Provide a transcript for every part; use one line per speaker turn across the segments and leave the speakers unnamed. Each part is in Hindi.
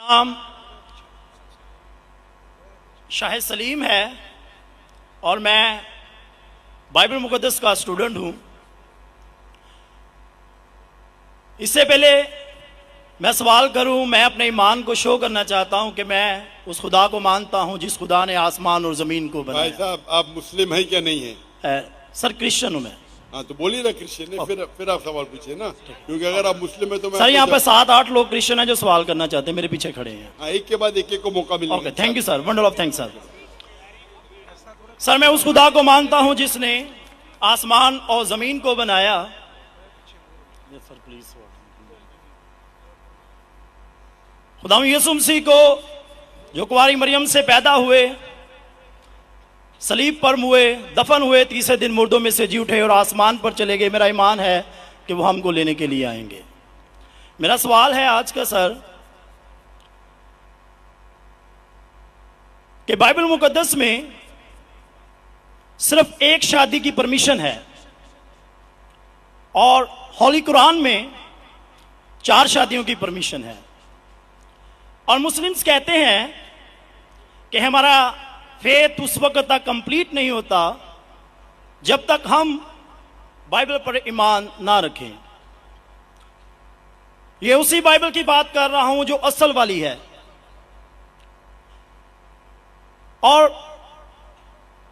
नाम शाहिद सलीम है और मैं बाइबल मुकद्दस का स्टूडेंट हूं। इससे पहले मैं सवाल करूं, मैं अपने ईमान को शो करना चाहता हूं कि मैं उस खुदा को मानता हूं जिस खुदा ने आसमान और जमीन को बनाया।
भाई साहब, आप मुस्लिम हैं क्या? नहीं है?
सर क्रिश्चियन हूं मैं।
हाँ, तो बोलिए ना क्रिश्चियन है, फिर आप सवाल पूछिए ना, क्योंकि अगर आप मुस्लिम है तो मैं
सर यहाँ पे 7-8 लोग क्रिश्चियन हैं जो सवाल करना चाहते हैं, मेरे पीछे खड़े हैं।
हाँ, एक के बाद एक को मौका मिलेगा।
Okay, thank you sir, wonder of thanks sir. Sir मैं उस खुदा को मानता हूं जिसने आसमान और जमीन को बनाया। सर प्लीज, खुदा यीशु मसीह को जो कुंवारी मरियम से पैदा हुए, सलीब पर हुए, दफन हुए, तीसरे दिन मुर्दों में से जी उठे और आसमान पर चले गए। मेरा ईमान है कि वो हमको लेने के लिए आएंगे। मेरा सवाल है आज का सर कि बाइबल मुकद्दस में सिर्फ एक शादी की परमिशन है और होली कुरान में 4 शादियों की परमिशन है, और मुस्लिम्स कहते हैं कि हमारा फेथ उस वक्त तक कंप्लीट नहीं होता जब तक हम बाइबल पर ईमान ना रखें। ये उसी बाइबल की बात कर रहा हूं जो असल वाली है, और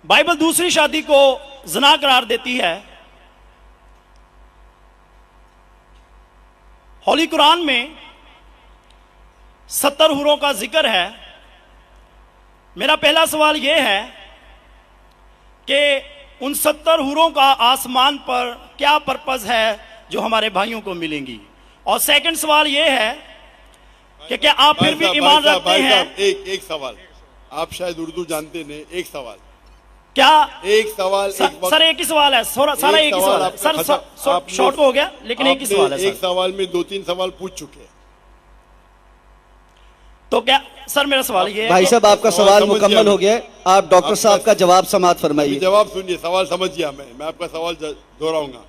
बाइबल दूसरी शादी को ज़िना करार देती है। होली कुरान में 70 हूरों का जिक्र है। मेरा पहला सवाल यह है कि उन 70 हूरों का आसमान पर क्या पर्पस है जो हमारे भाइयों को मिलेंगी, और सेकंड सवाल यह है कि क्या आप फिर भी ईमान रखते हैं?
एक सवाल, आप शायद उर्दू जानते नहीं, एक सवाल
क्या?
एक सवाल
सर एक ही सवाल है, सारा एक ही सवाल है सर, शॉर्ट हो गया लेकिन एक ही सवाल है।
एक सवाल में 2-3 सवाल पूछ चुके हैं,
तो क्या सर मेरा सवाल ये है,
भाई साहब आपका सवाल मुकम्मल हो गया है, आप डॉक्टर साहब का जवाब समाप्त फरमाइए।
जवाब सुनिए, सवाल समझ गया मैं आपका सवाल दोहराऊंगा।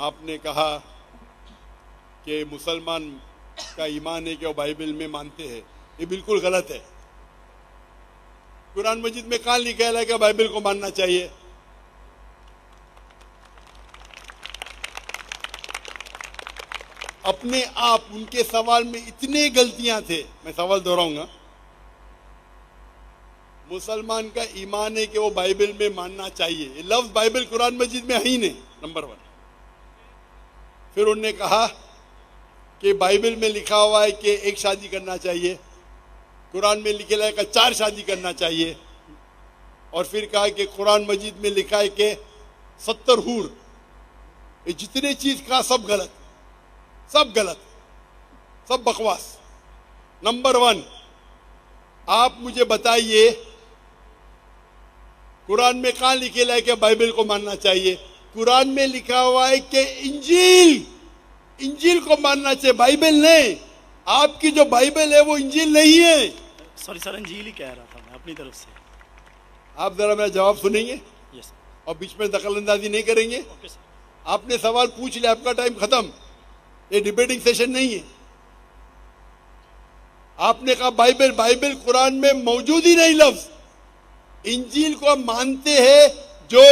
आपने कहा कि मुसलमान का ईमान है कि वो बाइबल में मानते हैं, ये बिल्कुल गलत है। कुरान मजीद में कहाँ लिखा है कि बाइबल को मानना चाहिए? अपने आप उनके सवाल में इतने गलतियां थे, मैं सवाल दोहराऊंगा। मुसलमान का ईमान है कि वो बाइबल में मानना चाहिए, ये लफ्ज बाइबल कुरान मजीद में है ही नहीं, नंबर 1। फिर उन्होंने कहा कि बाइबल में लिखा हुआ है कि एक शादी करना चाहिए, कुरान में लिखा है कि 4 शादी करना चाहिए, और फिर कहा कि कुरान मजीद में लिखा है कि 70 हूर। ये जितने चीज कहा सब गलत, सब गलत, सब बकवास। नंबर 1, आप मुझे बताइए कुरान में कहां लिखेला है कि बाइबल को मानना चाहिए? कुरान में लिखा हुआ है कि इंजील को मानना चाहिए, बाइबल नहीं। आपकी जो बाइबल है वो इंजील नहीं है।
सॉरी सर, इंजील ही कह रहा था मैं अपनी तरफ से।
आप जरा मेरा जवाब सुनेंगे?
यस
और बीच में दखल अंदाजी नहीं करेंगे?
Okay sir.
आपने सवाल पूछ लिया, आपका टाइम खत्म, ये डिबेटिंग सेशन नहीं है। आपने कहा बाइबल कुरान में मौजूद ही नहीं लफ्ज। इंजील को हम मानते हैं जो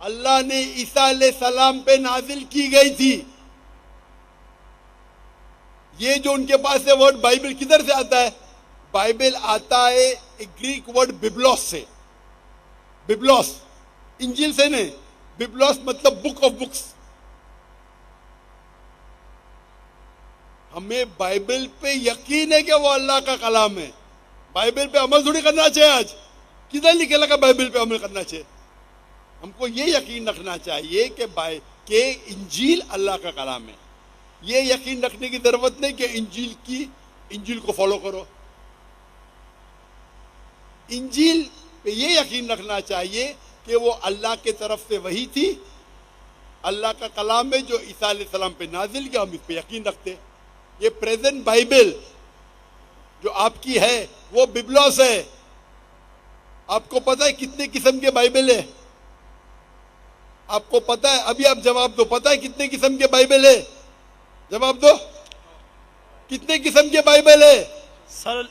अल्लाह ने ईसा अलैहिस्सलाम पे नाजिल की गई थी। ये जो उनके पास है वर्ड बाइबल किधर से आता है? बाइबल आता है एक ग्रीक वर्ड बिब्लोस से। बिब्लोस इंजील से नहीं, बिब्लोस मतलब बुक ऑफ बुक्स। हमें बाइबल पे यकीन है कि वो अल्लाह का कलाम है। बाइबल पे अमल थोड़ी करना चाहिए। आज किधर लिखे लगा बाइबल पे अमल करना चाहिए? हमको ये यकीन रखना चाहिए कि इंजील अल्लाह का कलाम है। ये यकीन रखने की जरूरत नहीं कि इंजील को फॉलो करो। इंजील पे ये यकीन रखना चाहिए कि वो अल्लाह के तरफ से वही थी, अल्लाह का कलाम है जो ईसा अलैहिस्सलाम पे नाजिल किया, हम इस पे यकीन रखते। ये प्रेजेंट बाइबल जो आपकी है वो बिब्लोस है। आपको पता है कितने किस्म के बाइबल है? आपको पता है? अभी आप जवाब दो, पता है कितने किस्म के बाइबल है? जवाब दो। कितने किस्म के बाइबल है?
सर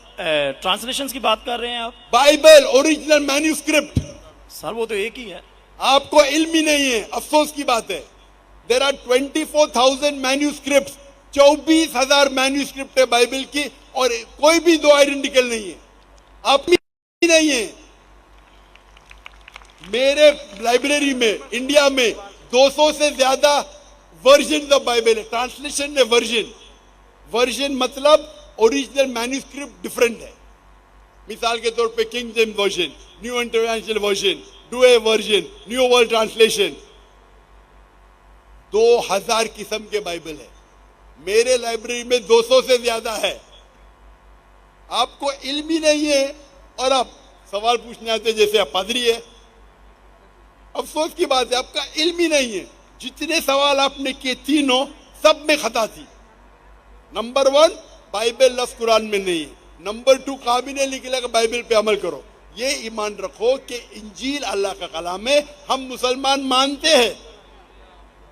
ट्रांसलेशन की बात कर रहे हैं आप?
बाइबल ओरिजिनल मैन्यूस्क्रिप्ट,
सर वो तो एक ही है।
आपको इल्म ही नहीं है, अफसोस की बात है। देर आर 24,000 मैन्यूस्क्रिप्ट, 24,000 मैन्यूस्क्रिप्ट है बाइबल की, और कोई भी दो आइडेंटिकल नहीं है, आप ही नहीं है। मेरे लाइब्रेरी में इंडिया में 200 से ज्यादा वर्जन ऑफ बाइबल है। ट्रांसलेशन है वर्जन, वर्जन मतलब ओरिजिनल मैन्यूस्क्रिप्ट डिफरेंट है। मिसाल के तौर पे king James version, new international version, Doue version, new world translation, 2000 किस्म के बाइबल है। मेरे लाइब्रेरी में 200 से ज्यादा है। आपको इल्म ही नहीं है और आप सवाल पूछने आते जैसे आप पादरी है। अफसोस की बात है, आपका इल्म ही नहीं है। जितने सवाल आपने किए तीनों, सब में खता थी। नंबर 1, बाइबल लफ्ज कुरान में नहीं है। नंबर 2, काबिने लिखा कि बाइबल पे अमल करो। ये ईमान रखो कि इंजील अल्लाह का कलाम है। हम मुसलमान मानते हैं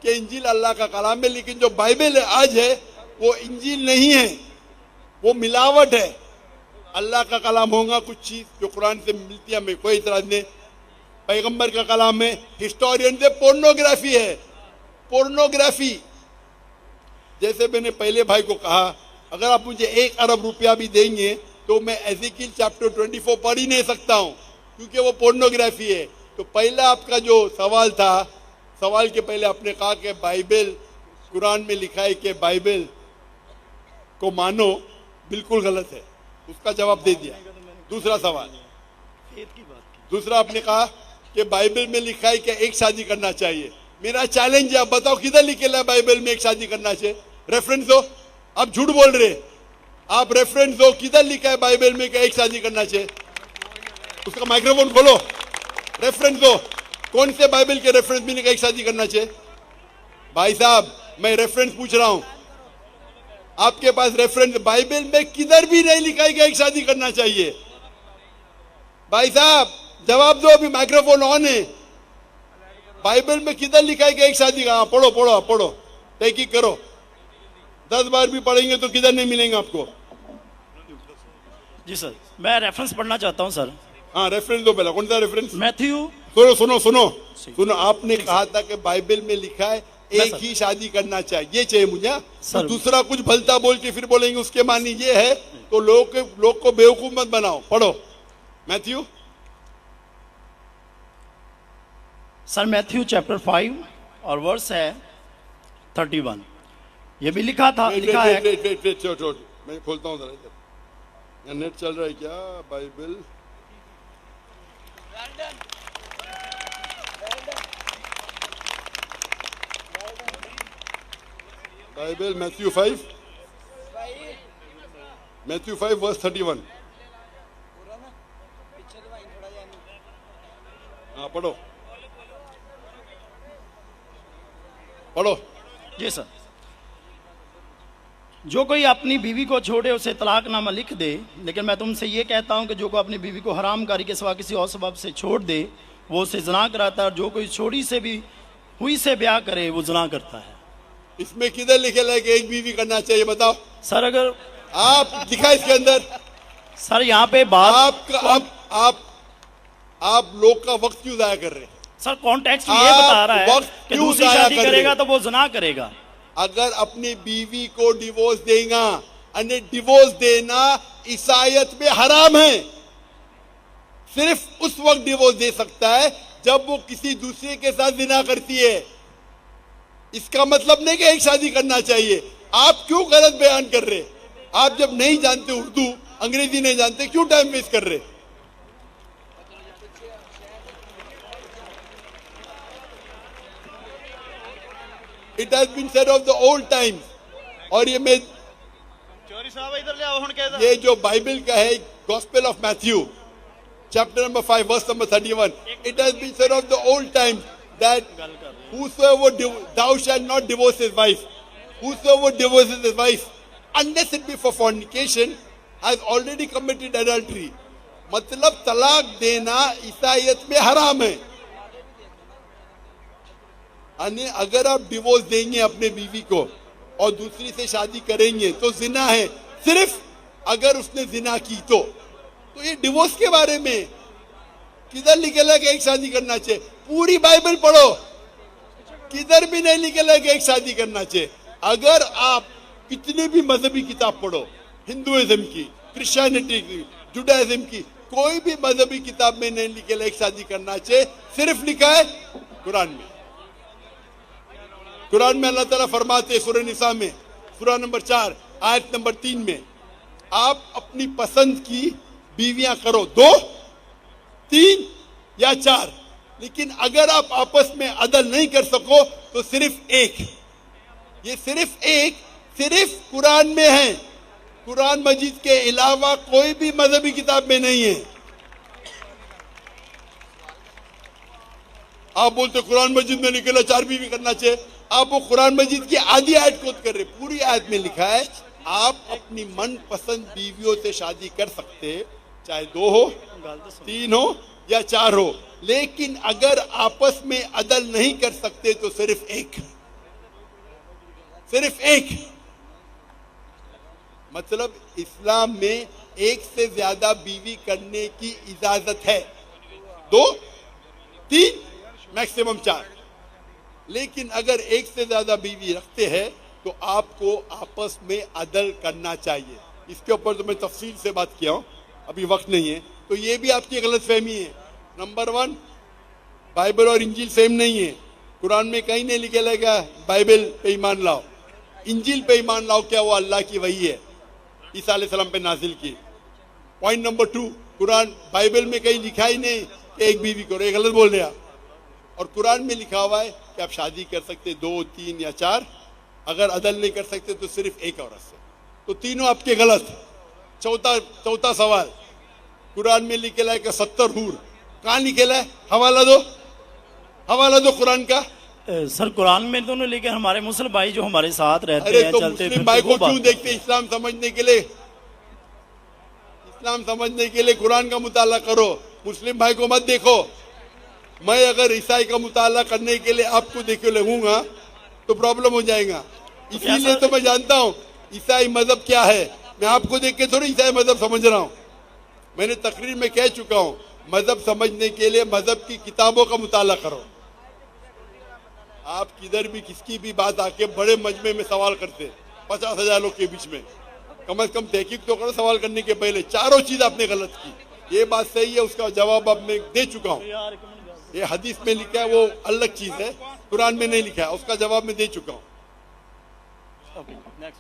कि इंजील अल्लाह का कलाम है, लेकिन जो बाइबल आज है वो इंजील नहीं है, वो मिलावट है। अल्लाह का कलाम होगा कुछ चीज जो कुरान से मिलती है, हमें कोई इतराज नहीं। पैगंबर का कलाम है, हिस्टोरियन से पोर्नोग्राफी है, पोर्नोग्राफी। जैसे मैंने पहले भाई को कहा, अगर आप मुझे 1 अरब रुपया भी देंगे तो मैं एज़ेकिएल चैप्टर 24 पढ़ ही नहीं सकता हूं, क्योंकि वो पोर्नोग्राफी है। तो पहला आपका जो सवाल था, सवाल के पहले आपने कहा कि बाइबल, कुरान में लिखा है कि बाइबल को मानो, बिल्कुल गलत है। उसका जवाब दे दिया। दूसरा सवाल, दूसरा आपने कहा कि बाइबल में लिखा है कि एक शादी करना चाहिए। मेरा चैलेंज है, आप बताओ किधर लिखेला है बाइबल में एक शादी करना चाहिए? रेफरेंस दो। आप झूठ बोल रहे, आप रेफरेंस दो, किधर लिखा है बाइबल में कि एक शादी करना चाहिए? उसका माइक्रोफोन खोलो, रेफरेंस दो। कौन से बाइबल के रेफरेंस में लिखा एक शादी करना चाहिए? भाई साहब, मैं रेफरेंस पूछ रहा हूं, आपके पास रेफरेंस बाइबल में किधर भी नहीं लिखा है कि एक शादी करना चाहिए? भाई साहब जवाब दो, अभी माइक्रोफोन ऑन है। बाइबल में किधर लिखा है कि एक शादी का? पढ़ो पढ़ो पढ़ो, तहकीक करो। 10 बार भी पढ़ेंगे तो किधर नहीं मिलेंगे आपको।
जी सर, मैं रेफरेंस पढ़ना चाहता हूं सर।
हाँ, रेफरेंस दो पहला। कौन सा रेफरेंस?
मैथ्यू।
सुनो सुनो सुनो सुनो, आपने कहा था कि बाइबल में लिखा है एक ही शादी करना चाहिए, ये चाहिए मुझे। तो दूसरा कुछ भलता बोल के फिर बोलेंगे उसके मानी ये है, तो लोग को बेवकूफ मत बनाओ। पढ़ो मैथ्यू।
सर मैथ्यू चैप्टर 5 और वर्स है 31। ये भी लिखा था, लिखा है।
छोड़, मैं खोलता हूँ जरा इधर। नेट चल रहा है क्या? Bible Bible Matthew 5 verse 31। हाँ पढ़ो पढ़ो।
जी सर। जो कोई अपनी बीवी को छोड़े उसे तलाकनामा लिख दे, लेकिन मैं तुमसे ये कहता हूं कि जो कोई अपनी बीवी को हरामकारी के सिवा किसी और सबब से छोड़ दे वो उसे ज़ना कराता है, और जो कोई छोड़ी से भी हुई से ब्याह करे वो ज़ना करता है।
इसमें किधर लिखेला है कि एक बीवी करना चाहिए? बताओ
सर। अगर
आप दिखा इसके अंदर।
सर यहाँ पे बात
आप लोग का वक्त क्यों जाया कर रहे हैं?
सर कॉन्टेक्स्ट ये बता रहा है कि दूसरी शादी करेगा तो वो ज़ना करेगा।
अगर अपनी बीवी को डिवोर्स देगा, अने डिवोर्स देना ईसाईयत में हराम है। सिर्फ उस वक्त डिवोर्स दे सकता है जब वो किसी दूसरे के साथ जिना करती है। इसका मतलब नहीं कि एक शादी करना चाहिए। आप क्यों गलत बयान कर रहे? आप जब नहीं जानते उर्दू, अंग्रेजी नहीं जानते, क्यों टाइम वेस्ट कर रहे? It has been said of the old times। और ये मैं
चोरी साहब इधर ले आओ हुन कहदा।
ये जो बाइबल का है, gospel of Matthew chapter number 5 verse number 31, it has been said of the old times that whosoever thou shalt not divorce his wife, whosoever divorces his wife unless it be for fornication has already committed adultery। मतलब तलाक देना ईसाईयत में हराम है। अगर आप डिवोर्स देंगे अपने बीवी को और दूसरी से शादी करेंगे तो जिना है। सिर्फ अगर उसने जिना की तो ये डिवोर्स के बारे में किधर लिखेला है कि एक शादी करना चाहिए? पूरी बाइबल पढ़ो, किधर भी नहीं लिखेला है कि एक शादी करना चाहिए। अगर आप कितने भी मजहबी किताब पढ़ो, हिंदुइज्म की, क्रिश्चियनिटी की, जुडाइज्म की, कोई भी मजहबी किताब में नहीं लिखेला एक शादी करना चाहिए। सिर्फ लिखा है कुरान में। कुरान में अल्लाह ताला फरमाते सूरह निसा में, सूरह नंबर 4 आयत नंबर 3 में, आप अपनी पसंद की बीवियां करो 2, 3 या 4, लेकिन अगर आप आपस में अदल नहीं कर सको तो सिर्फ एक। ये सिर्फ एक सिर्फ कुरान में है, कुरान मजीद के अलावा कोई भी मजहबी किताब में नहीं है। आप बोलते कुरान मजीद में निकला 4 बीवी करना चाहिए, आप वो कुरान मजीद की आधी आयत कोट कर रहे। पूरी आयत में लिखा है आप अपनी मनपसंद बीवियों से शादी कर सकते, चाहे 2 हो, 3 हो या 4 हो, लेकिन अगर आपस में अदल नहीं कर सकते तो सिर्फ एक। सिर्फ एक मतलब इस्लाम में एक से ज्यादा बीवी करने की इजाजत है, 2, 3 मैक्सिमम 4, लेकिन अगर एक से ज्यादा बीवी रखते हैं तो आपको आपस में अदल करना चाहिए। इसके ऊपर तो मैं तफसील से बात किया हूं, अभी वक्त नहीं है। तो ये भी आपकी गलतफहमी है। नंबर 1, बाइबल और इंजील सेम नहीं है। कुरान में कहीं नहीं लिखा रहेगा बाइबल पे ईमान लाओ, इंजील पे ईमान लाओ, क्या वो अल्लाह की वही है, ईसा अलैहिस्सलाम पे नाजिल की। पॉइंट नंबर 2, कुरान बाइबल में कहीं लिखा ही नहीं कि एक बीवी करो, ये गलत बोल रहे आप। और कुरान में लिखा हुआ है कि आप शादी कर सकते 2, 3 या 4, अगर अदल नहीं कर सकते तो सिर्फ एक औरत से। तो तीनों आपके गलत। चौथा सवाल, कुरान में लिखेला है कि 70 हूर, कहाँ लिखेला है? हवाला दो कुरान का।
सर कुरान में दोनों, लेकिन हमारे मुस्लिम भाई जो हमारे साथ रहते
अरे
हैं,
तो
चलते
मुस्लिम भाई
फिरते,
को
वो बात
क्यों देखते? इस्लाम समझने के लिए, इस्लाम समझने के लिए कुरान का मुताला करो, मुस्लिम भाई को मत देखो। मैं अगर ईसाई का मुताला करने के लिए आपको देखे लगूंगा तो प्रॉब्लम हो जाएगा। इसीलिए तो मैं जानता हूँ ईसाई मजहब क्या है। मैं आपको देख के थोड़ी ईसाई मजहब समझ रहा हूँ। मैंने तकरीर में कह चुका हूँ, मजहब समझने के लिए मजहब की किताबों का मुताला करो। आप किधर भी किसकी भी बात आके बड़े मजमे में सवाल करते 50,000 लोग के बीच में, कम से कम तहकीक तो करो सवाल करने के पहले। चारों चीज आपने गलत की, ये बात सही है, उसका जवाब अब मैं दे चुका हूँ। ये हदीस में लिखा है वो अलग चीज है, कुरान में नहीं लिखा है, उसका जवाब मैं दे चुका हूँ।
माइक